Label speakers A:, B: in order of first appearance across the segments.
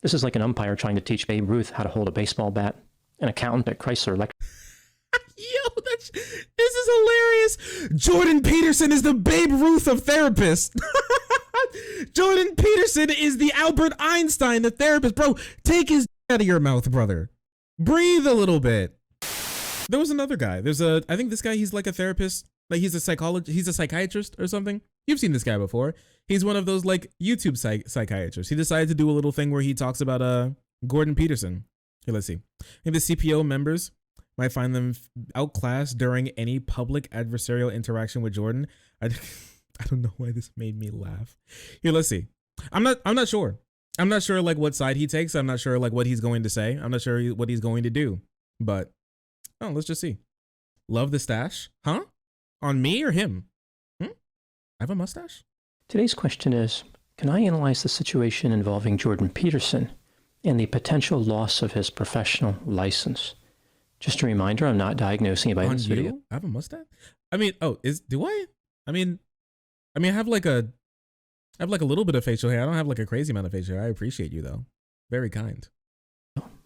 A: This is like an umpire trying to teach Babe Ruth how to hold a baseball bat, an accountant at Chrysler Electric.
B: Yo, this is hilarious. Jordan Peterson is the Babe Ruth of therapists. Jordan Peterson is the Albert Einstein of therapists. Bro, take his out of your mouth, brother. Breathe a little bit. There was another guy. I think this guy, he's like a therapist. Like he's a psychiatrist or something. You've seen this guy before. He's one of those like YouTube psychiatrists. He decided to do a little thing where he talks about Jordan Peterson. Here, let's see. If the CPO members might find them outclassed during any public adversarial interaction with Jordan. I don't know why this made me laugh. Here, let's see. I'm not sure. I'm not sure like what side he takes. I'm not sure like what he's going to say. I'm not sure what he's going to do. But let's just see. Love the stash? Huh? On me or him? I have a mustache?
A: Today's question is, can I analyze the situation involving Jordan Peterson and the potential loss of his professional license? Just a reminder, I'm not diagnosing anybody in this video.
B: I have a mustache? I mean, do I? I mean, I have like a little bit of facial hair. I don't have like a crazy amount of facial hair. I appreciate you though. Very kind.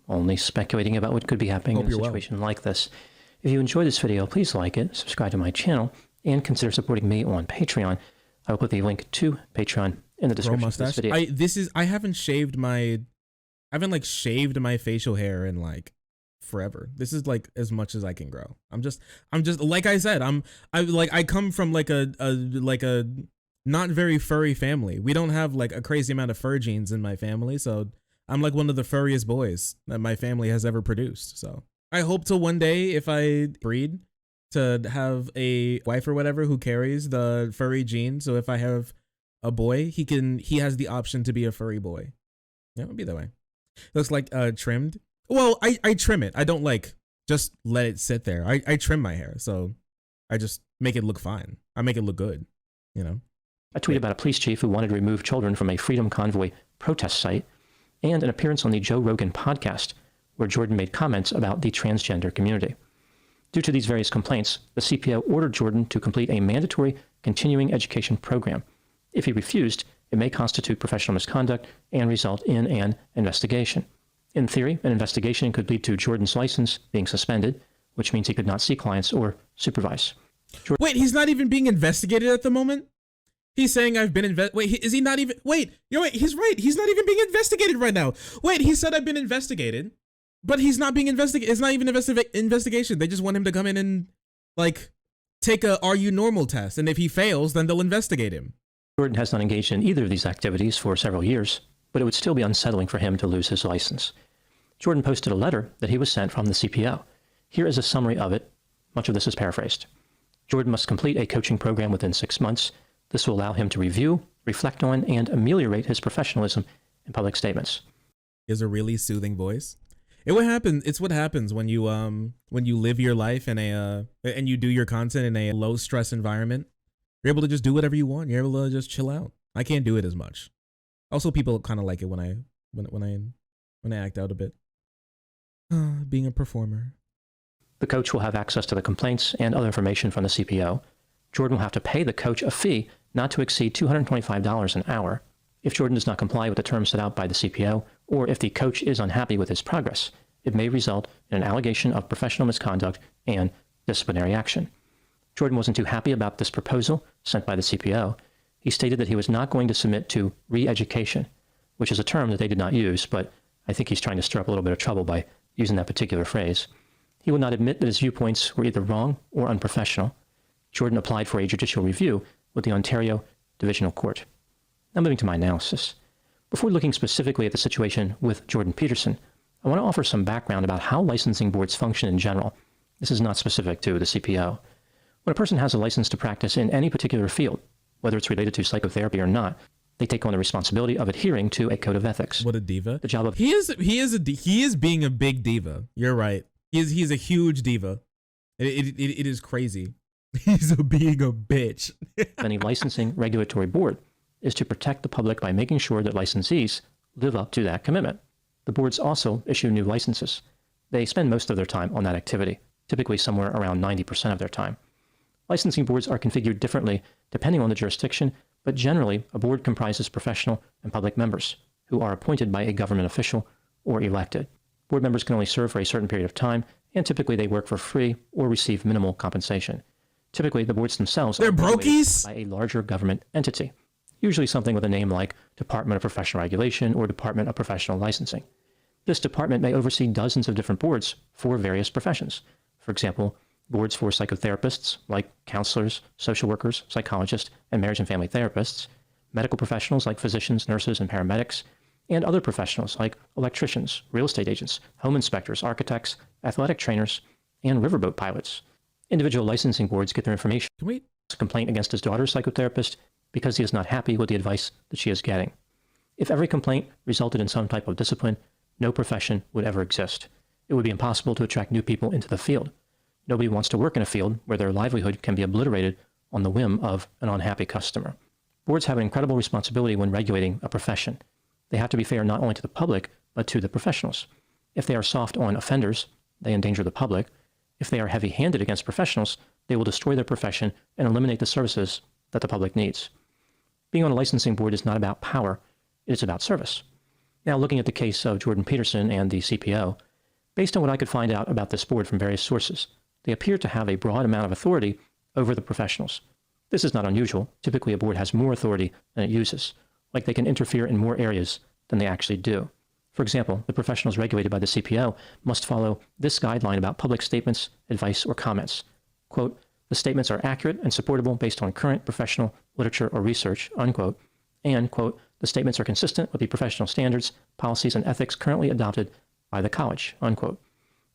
A: Only speculating about what could be happening in a situation like this. If you enjoyed this video, please like it, subscribe to my channel, and consider supporting me on Patreon. I will put the link to Patreon in the description of this video.
B: I haven't shaved my facial hair in like forever. This is like as much as I can grow. I'm just like I said, I come from like a not very furry family. We don't have like a crazy amount of fur genes in my family, so I'm like one of the furriest boys that my family has ever produced. So I hope to one day, if I breed, to have a wife or whatever who carries the furry gene. So if I have a boy, he has the option to be a furry boy. Yeah, it would be that way. Looks like trimmed. Well, I trim it. I don't like just let it sit there. I trim my hair, so I just make it look fine. I make it look good, you know.
A: A tweet about a police chief who wanted to remove children from a Freedom Convoy protest site, and an appearance on the Joe Rogan podcast, where Jordan made comments about the transgender community. Due to these various complaints, the CPO ordered Jordan to complete a mandatory continuing education program. If he refused, it may constitute professional misconduct and result in an investigation. In theory, an investigation could lead to Jordan's license being suspended, which means he could not see clients or supervise.
B: Wait, he's not even being investigated at the moment? He's saying I've been is he not even? Wait, he's right. He's not even being investigated right now. Wait, he said I've been investigated, but he's not being investigated. It's not even an investigation. They just want him to come in and like take a "Are you normal?" test, and if he fails, then they'll investigate him.
A: Jordan has not engaged in either of these activities for several years, but it would still be unsettling for him to lose his license. Jordan posted a letter that he was sent from the CPO. Here is a summary of it. Much of this is paraphrased. Jordan must complete a coaching program within 6 months. This will allow him to review, reflect on, and ameliorate his professionalism in public statements.
B: He has a really soothing voice. It's what happens when you live your life in and you do your content in a low stress environment. You're able to just do whatever you want. You're able to just chill out. I can't do it as much. Also, people kind of like it when I act out a bit. Being a performer.
A: The coach will have access to the complaints and other information from the CPO. Jordan will have to pay the coach a fee not to exceed $225 an hour. If Jordan does not comply with the terms set out by the CPO, or if the coach is unhappy with his progress, it may result in an allegation of professional misconduct and disciplinary action. Jordan wasn't too happy about this proposal sent by the CPO. He stated that he was not going to submit to re-education, which is a term that they did not use, but I think he's trying to stir up a little bit of trouble by using that particular phrase. He would not admit that his viewpoints were either wrong or unprofessional. Jordan applied for a judicial review with the Ontario Divisional Court. Now moving to my analysis. Before looking specifically at the situation with Jordan Peterson, I want to offer some background about how licensing boards function in general. This is not specific to the CPO. When a person has a license to practice in any particular field, whether it's related to psychotherapy or not, they take on the responsibility of adhering to a code of ethics.
B: What a diva.
A: The job of
B: he is being a big diva. You're right. He's a huge diva. It is crazy. He's being a bitch.
A: any licensing regulatory board is to protect the public by making sure that licensees live up to that commitment. The boards also issue new licenses. They spend most of their time on that activity, typically somewhere around 90% of their time. Licensing boards are configured differently depending on the jurisdiction, but generally a board comprises professional and public members who are appointed by a government official or elected. Board members can only serve for a certain period of time, and typically they work for free or receive minimal compensation. Typically, the boards themselves
B: They're
A: are regulated
B: brokies?
A: by a larger government entity, usually something with a name like Department of Professional Regulation or Department of Professional Licensing. This department may oversee dozens of different boards for various professions. For example, boards for psychotherapists, like counselors, social workers, psychologists, and marriage and family therapists, medical professionals like physicians, nurses, and paramedics, and other professionals like electricians, real estate agents, home inspectors, architects, athletic trainers, and riverboat pilots. Individual licensing boards get their information
B: Can we?
A: a complaint against his daughter's psychotherapist because he is not happy with the advice that she is getting. If every complaint resulted in some type of discipline, no profession would ever exist. It would be impossible to attract new people into the field. Nobody wants to work in a field where their livelihood can be obliterated on the whim of an unhappy customer. Boards have an incredible responsibility when regulating a profession. They have to be fair not only to the public, but to the professionals. If they are soft on offenders, they endanger the public. If they are heavy-handed against professionals, they will destroy their profession and eliminate the services that the public needs. Being on a licensing board is not about power, it is about service. Now, looking at the case of Jordan Peterson and the CPO, based on what I could find out about this board from various sources, they appear to have a broad amount of authority over the professionals. This is not unusual. Typically, a board has more authority than it uses, like they can interfere in more areas than they actually do. For example, the professionals regulated by the CPO must follow this guideline about public statements, advice, or comments. Quote, the statements are accurate and supportable based on current professional literature or research, unquote, and, quote, the statements are consistent with the professional standards, policies, and ethics currently adopted by the college, unquote.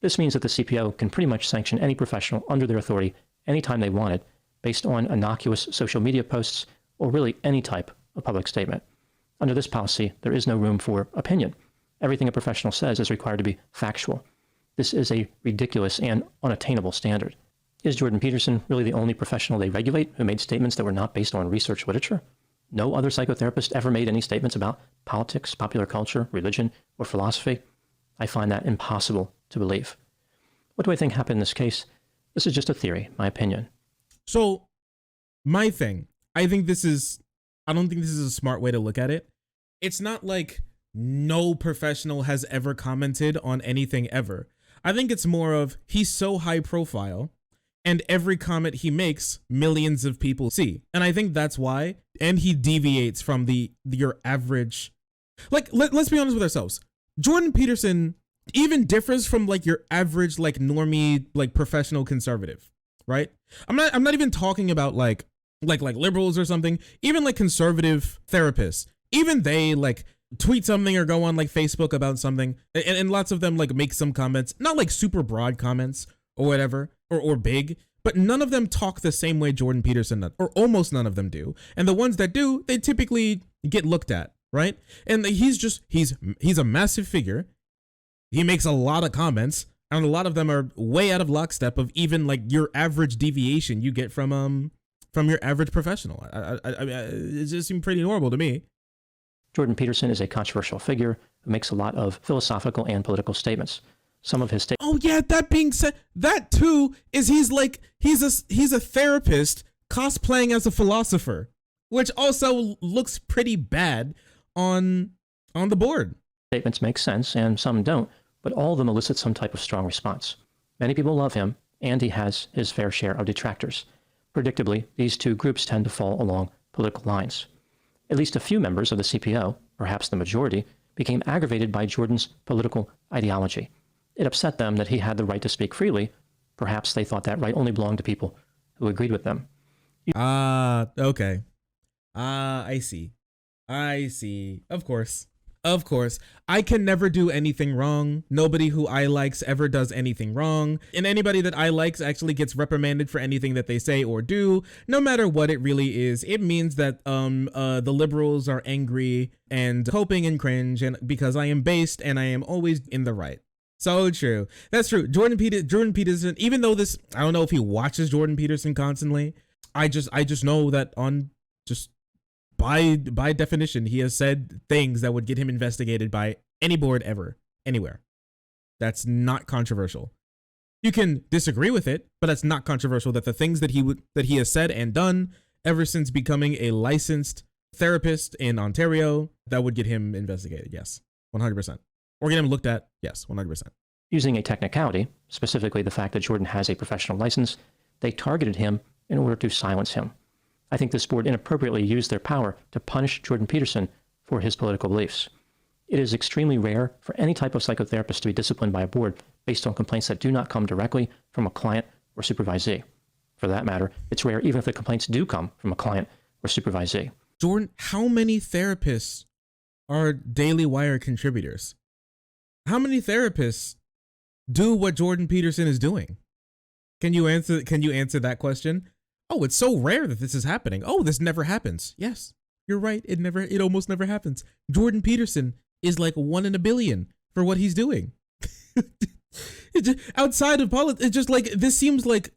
A: This means that the CPO can pretty much sanction any professional under their authority anytime they want it, based on innocuous social media posts or really any type of public statement. Under this policy, there is no room for opinion. Everything a professional says is required to be factual. This is a ridiculous and unattainable standard. Is Jordan Peterson really the only professional they regulate who made statements that were not based on research literature? No other psychotherapist ever made any statements about politics, popular culture, religion, or philosophy? I find that impossible to believe. What do I think happened in this case? This is just a theory, my opinion.
B: So, my thing, I don't think this is a smart way to look at it. It's not like no professional has ever commented on anything ever. I think it's more of he's so high profile and every comment he makes, millions of people see. And I think that's why, and he deviates from your average, like, let's be honest with ourselves. Jordan Peterson even differs from like your average, like normie, like professional conservative, right? I'm not even talking about like liberals or something, even like conservative therapists, even they like tweet something or go on like Facebook about something, and lots of them like make some comments, not like super broad comments or whatever, or big, but none of them talk the same way Jordan Peterson does, or almost none of them do. And the ones that do, they typically get looked at, right? And he's a massive figure. He makes a lot of comments, and a lot of them are way out of lockstep of even like your average deviation you get from your average professional. It just seemed pretty normal to me.
A: Jordan Peterson is a controversial figure who makes a lot of philosophical and political statements. Some of his statements.
B: Oh yeah, that being said, that too is he's a therapist cosplaying as a philosopher, which also looks pretty bad on the board.
A: Statements make sense and some don't, but all of them elicit some type of strong response. Many people love him, and he has his fair share of detractors. Predictably, these two groups tend to fall along political lines. At least a few members of the CPO, perhaps the majority, became aggravated by Jordan's political ideology. It upset them that he had the right to speak freely. Perhaps they thought that right only belonged to people who agreed with them.
B: Okay. I see. Of course. I can never do anything wrong. Nobody who I likes ever does anything wrong. And anybody that I likes actually gets reprimanded for anything that they say or do, no matter what it really is. It means that the liberals are angry and hoping and cringe, and because I am based and I am always in the right. So true. That's true. Jordan Peterson, even though I don't know if he watches Jordan Peterson constantly. I just know that by definition, he has said things that would get him investigated by any board ever, anywhere. That's not controversial. You can disagree with it, but that's not controversial that the things that he has said and done ever since becoming a licensed therapist in Ontario, that would get him investigated. Yes, 100%. Or get him looked at. Yes, 100%.
A: Using a technicality, specifically the fact that Jordan has a professional license, they targeted him in order to silence him. I think this board inappropriately used their power to punish Jordan Peterson for his political beliefs. It is extremely rare for any type of psychotherapist to be disciplined by a board based on complaints that do not come directly from a client or supervisee. For that matter, it's rare even if the complaints do come from a client or supervisee.
B: Jordan, how many therapists are Daily Wire contributors? How many therapists do what Jordan Peterson is doing? Can you answer that question? Oh, it's so rare that this is happening. Oh, this never happens. Yes, you're right. It almost never happens. Jordan Peterson is like 1 in a billion for what he's doing. Outside of politics, it's just like, this seems like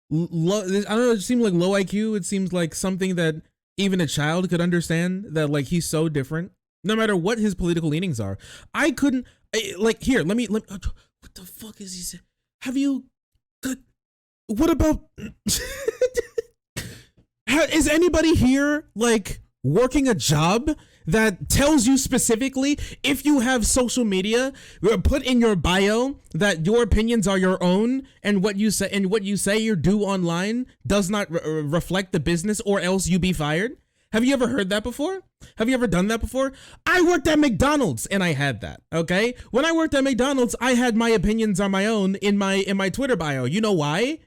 B: low, I don't know, it seems like low IQ. It seems like something that even a child could understand, that like he's so different, no matter what his political leanings are. I couldn't, like, here, let me, what the fuck is he saying? Have you, what about, is anybody here like working a job that tells you specifically, if you have social media, put in your bio that your opinions are your own, and what you say you do online does not reflect the business, or else you be fired? Have you ever heard that before? Have you ever done that before? I worked at McDonald's and I had that, okay? When I worked at McDonald's, I had my opinions on my own in my Twitter bio. You know why?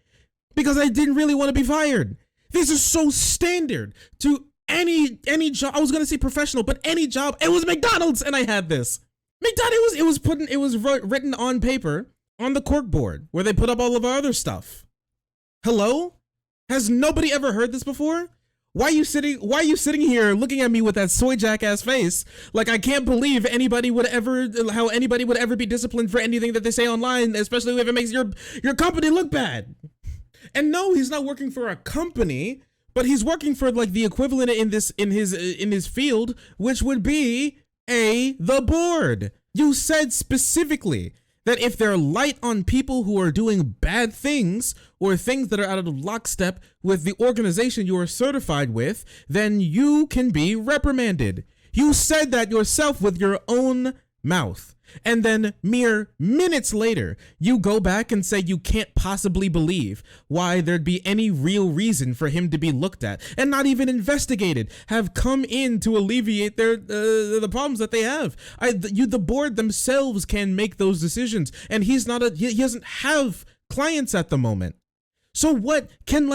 B: Because I didn't really want to be fired. This is so standard to any job. I was gonna say professional, but any job. It was McDonald's, and I had this. McDonald's. It was written on paper on the cork board where they put up all of our other stuff. Hello? Has nobody ever heard this before? Why are you sitting here looking at me with that soy jackass face? Like, I can't believe how anybody would ever be disciplined for anything that they say online, especially if it makes your company look bad. And no, he's not working for a company, but he's working for like the equivalent in his field, which would be the board. You said specifically that if they're light on people who are doing bad things or things that are out of lockstep with the organization you are certified with, then you can be reprimanded. You said that yourself with your own mouth. And then mere minutes later, you go back and say you can't possibly believe why there'd be any real reason for him to be looked at and not even investigated, have come in to alleviate the problems that they have. The board themselves can make those decisions, and he doesn't have clients at the moment. So what can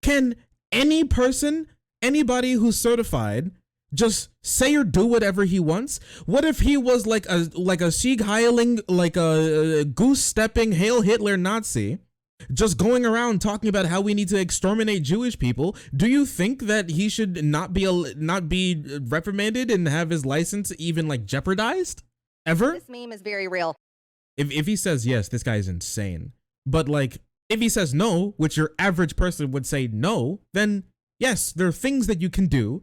B: can anybody who's certified just say or do whatever he wants? What if he was like a Sieg Heiling, like a goose-stepping Hail Hitler Nazi, just going around talking about how we need to exterminate Jewish people? Do you think that he should not be reprimanded and have his license even like jeopardized? Ever?
C: This meme is very real.
B: If he says yes, this guy is insane. But like, if he says no, which your average person would say no, then yes, there are things that you can do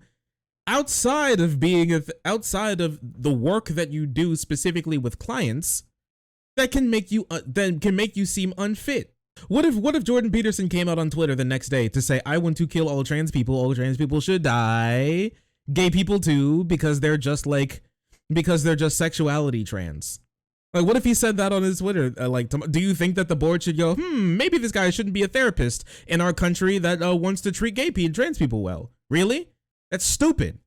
B: outside of the work that you do specifically with clients that can make you seem unfit. What if Jordan Peterson came out on Twitter the next day to say, I want to kill all trans people should die, gay people too, because they're just sexuality trans? Like, what if he said that on his Twitter? Do you think that the board should go, maybe this guy shouldn't be a therapist in our country that wants to treat gay people and trans people well? Really? That's stupid.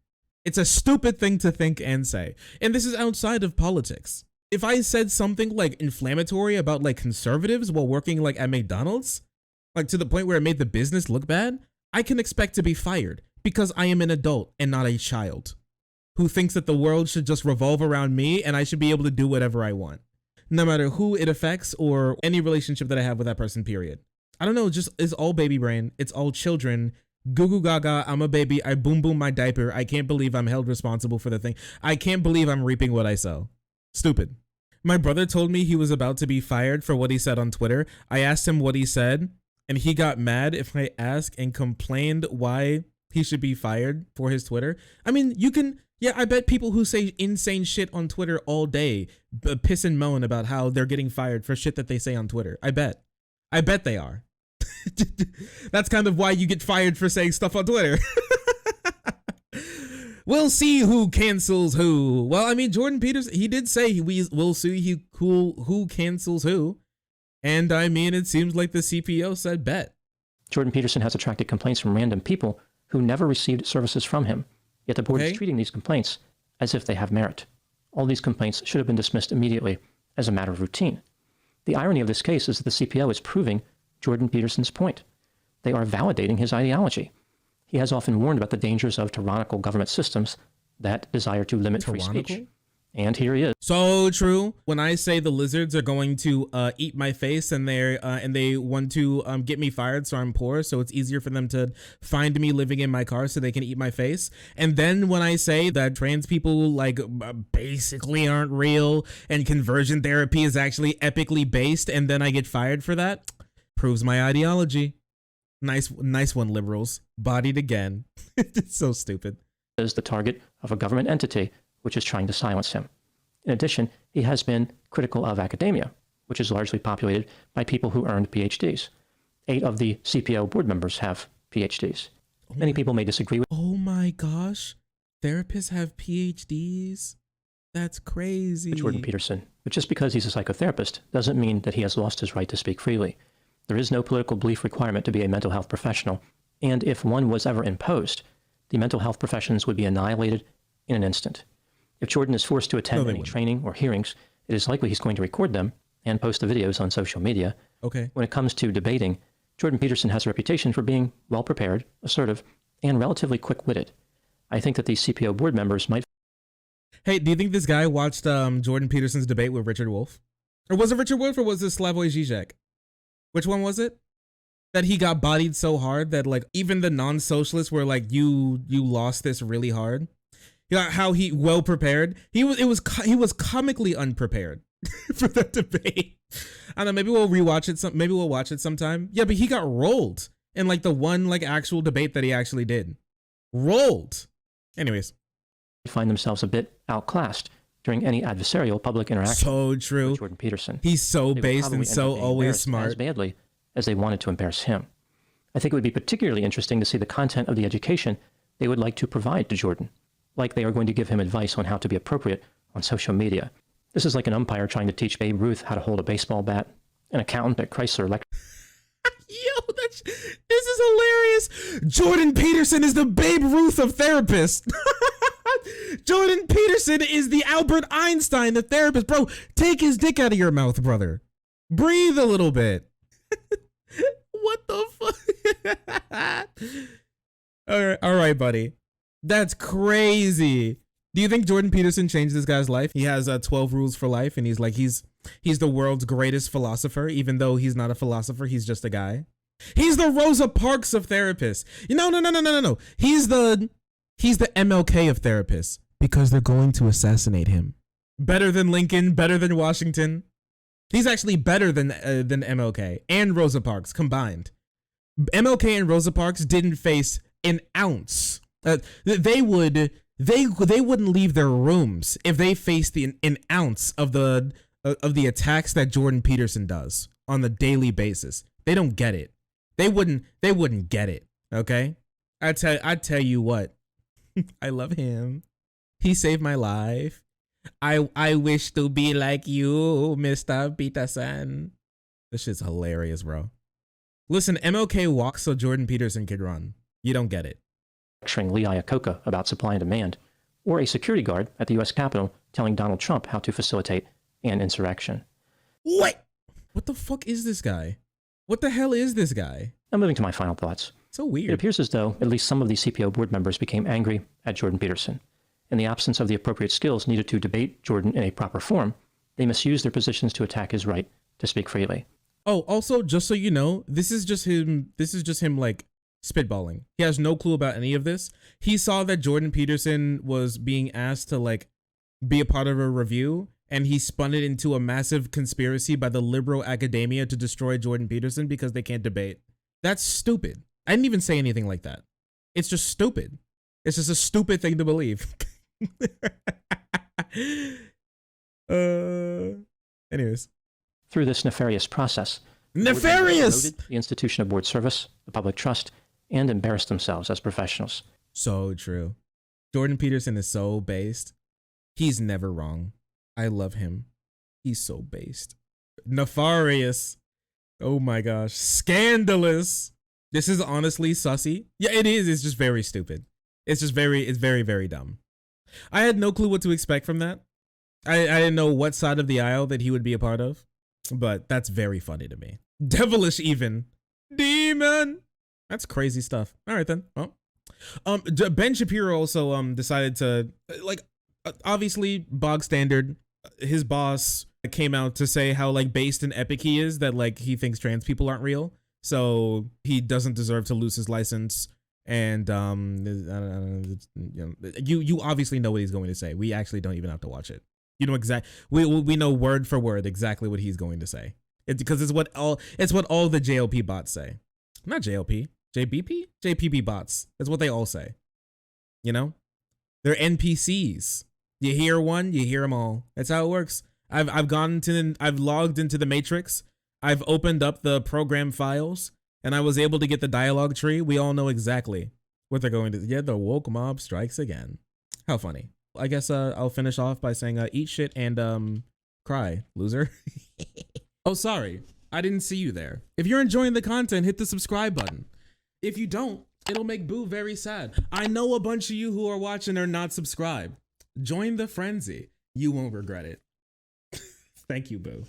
B: It's a stupid thing to think and say. And this is outside of politics. If I said something like inflammatory about like conservatives while working like at McDonald's, like to the point where it made the business look bad, I can expect to be fired because I am an adult and not a child who thinks that the world should just revolve around me and I should be able to do whatever I want, no matter who it affects or any relationship that I have with that person, period. I don't know, it's all baby brain. It's all children. Goo goo gaga, I'm a baby, I boom boom my diaper, I can't believe I'm held responsible for the thing. I can't believe I'm reaping what I sow. Stupid. My brother told me he was about to be fired for what he said on Twitter. I asked him what he said, and he got mad if I asked and complained why he should be fired for his Twitter. I mean, I bet people who say insane shit on Twitter all day piss and moan about how they're getting fired for shit that they say on Twitter. I bet they are. That's kind of why you get fired for saying stuff on Twitter. We'll see who cancels who. Well, I mean, Jordan Peterson, he did say we'll see who cancels who. And I mean, it seems like the CPO said bet.
A: Jordan Peterson has attracted complaints from random people who never received services from him. Yet the board is treating these complaints as if they have merit. All these complaints should have been dismissed immediately as a matter of routine. The irony of this case is that the CPO is proving Jordan Peterson's point. They are validating his ideology. He has often warned about the dangers of tyrannical government systems that desire to limit free speech. And here he is.
B: So true. When I say the lizards are going to eat my face and they want to get me fired so I'm poor, so it's easier for them to find me living in my car so they can eat my face. And then when I say that trans people like basically aren't real and conversion therapy is actually epically based, and then I get fired for that, proves my ideology. Nice one, liberals. Bodied again. It's so stupid.
A: Is the target of a government entity which is trying to silence him. In addition, he has been critical of academia, which is largely populated by people who earned PhDs. 8 of the CPO board members have PhDs. Many people may disagree with.
B: Oh my gosh. Therapists have PhDs? That's crazy.
A: Jordan Peterson. But just because he's a psychotherapist doesn't mean that he has lost his right to speak freely. There is no political belief requirement to be a mental health professional, and if one was ever imposed, the mental health professions would be annihilated in an instant. If Jordan is forced to attend any training or hearings, it is likely he's going to record them and post the videos on social media.
B: Okay.
A: When it comes to debating, Jordan Peterson has a reputation for being well-prepared, assertive, and relatively quick-witted. I think that these CPO board members might...
B: Hey, do you think this guy watched Jordan Peterson's debate with Richard Wolff? Or was it Richard Wolff or was it Slavoj Žižek? Which one was it? That he got bodied so hard that like even the non-socialists were like, you lost this really hard. You know how he well prepared. He was comically unprepared for that debate. I don't know. Maybe we'll rewatch it. Maybe we'll watch it sometime. Yeah, but he got rolled in like the one like actual debate that he actually did. Rolled. Anyways,
A: find themselves a bit outclassed during any adversarial public interaction.
B: So true.
A: With Jordan Peterson.
B: He's so based and so always smart.
A: As badly as they wanted to embarrass him. I think it would be particularly interesting to see the content of the education they would like to provide to Jordan. Like they are going to give him advice on how to be appropriate on social media. This is like an umpire trying to teach Babe Ruth how to hold a baseball bat, an accountant at Chrysler Electric.
B: Yo, this is hilarious. Jordan Peterson is the Babe Ruth of therapists. Jordan Peterson is the Albert Einstein of therapists. Bro, take his dick out of your mouth, brother. Breathe a little bit. What the fuck? All right, buddy. That's crazy. Do you think Jordan Peterson changed this guy's life? He has 12 rules for life, and he's like he's the world's greatest philosopher, even though he's not a philosopher. He's just a guy. He's the Rosa Parks of therapists. No. He's the MLK of therapists because they're going to assassinate him. Better than Lincoln, better than Washington. He's actually better than MLK and Rosa Parks combined. MLK and Rosa Parks didn't face an ounce. They wouldn't leave their rooms if they faced an ounce of the attacks that Jordan Peterson does on the daily basis. They don't get it. They wouldn't get it. Okay, I tell you what. I love him. He saved my life. I wish to be like you, Mr. Peterson. This shit's hilarious, bro. Listen, MLK walks so Jordan Peterson could run. You don't get it.
A: Lecturing Lee Iacocca about supply and demand, or a security guard at the U.S. Capitol telling Donald Trump how to facilitate an insurrection.
B: What the fuck is this guy? What the hell is this guy?
A: Now moving to my final thoughts.
B: So weird.
A: It appears as though at least some of the CPO board members became angry at Jordan Peterson. In the absence of the appropriate skills needed to debate Jordan in a proper form, they misused their positions to attack his right to speak freely.
B: Oh, also, just so you know, this is just him like spitballing. He has no clue about any of this. He saw that Jordan Peterson was being asked to like be a part of a review, and he spun it into a massive conspiracy by the liberal academia to destroy Jordan Peterson because they can't debate. That's stupid. I didn't even say anything like that. It's just stupid. It's just a stupid thing to believe. Anyways.
A: Through this nefarious process,
B: nefarious!
A: The institution of board service, the public trust, and embarrassed themselves as professionals.
B: So true. Jordan Peterson is so based. He's never wrong. I love him. He's so based. Nefarious. Oh my gosh. Scandalous. This is honestly sussy. Yeah, it is. It's just very stupid. It's very, very dumb. I had no clue what to expect from that. I didn't know what side of the aisle that he would be a part of, but that's very funny to me. Devilish even. Demon. That's crazy stuff. All right then. Well, Ben Shapiro also decided to, like, obviously bog standard. His boss came out to say how like based and epic he is, that like he thinks trans people aren't real, so he doesn't deserve to lose his license. And you obviously know what he's going to say. We actually don't even have to watch it. You know exactly. We know word for word exactly what he's going to say. It's because it's what all the JLP bots say. Not JLP, JPP bots. That's what they all say. You know, they're NPCs. You hear one, you hear them all. That's how it works. I've logged into the Matrix. I've opened up the program files, and I was able to get the dialogue tree. We all know exactly what they're going to. Yeah, the woke mob strikes again. How funny. I guess I'll finish off by saying eat shit and cry, loser. Oh, sorry. I didn't see you there. If you're enjoying the content, hit the subscribe button. If you don't, it'll make Boo very sad. I know a bunch of you who are watching are not subscribed. Join the frenzy. You won't regret it. Thank you, Boo.